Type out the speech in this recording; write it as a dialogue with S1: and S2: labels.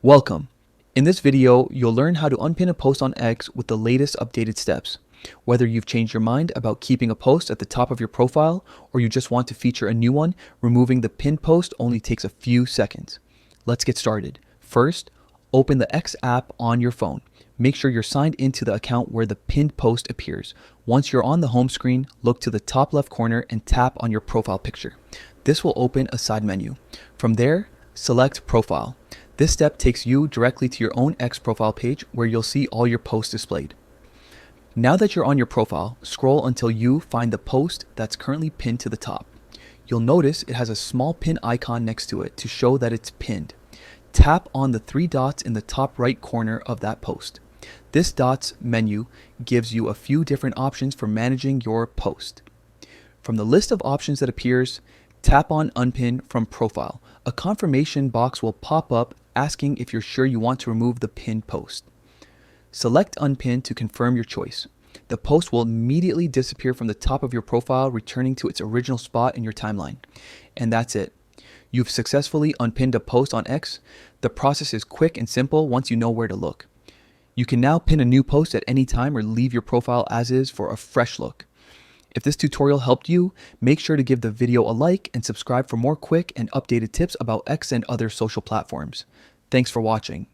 S1: Welcome. In this video, you'll learn how to unpin a post on X with the latest updated steps. Whether you've changed your mind about keeping a post at the top of your profile or you just want to feature a new one, removing the pinned post only takes a few seconds. Let's get started. First, open the X app on your phone. Make sure you're signed into the account where the pinned post appears. Once you're on the home screen, look to the top left corner and tap on your profile picture. This will open a side menu. From there, select Profile. This step takes you directly to your own X profile page where you'll see all your posts displayed. Now that you're on your profile, scroll until you find the post that's currently pinned to the top. You'll notice it has a small pin icon next to it to show that it's pinned. Tap on the three dots in the top right corner of that post. This dots menu gives you a few different options for managing your post. From the list of options that appears, tap on Unpin from Profile. A confirmation box will pop up asking if you're sure you want to remove the pinned post. Select Unpin to confirm your choice. The post will immediately disappear from the top of your profile, returning to its original spot in your timeline. And that's it. You've successfully unpinned a post on X. The process is quick and simple once you know where to look. You can now pin a new post at any time or leave your profile as is for a fresh look. If this tutorial helped you, make sure to give the video a like and subscribe for more quick and updated tips about X and other social platforms. Thanks for watching.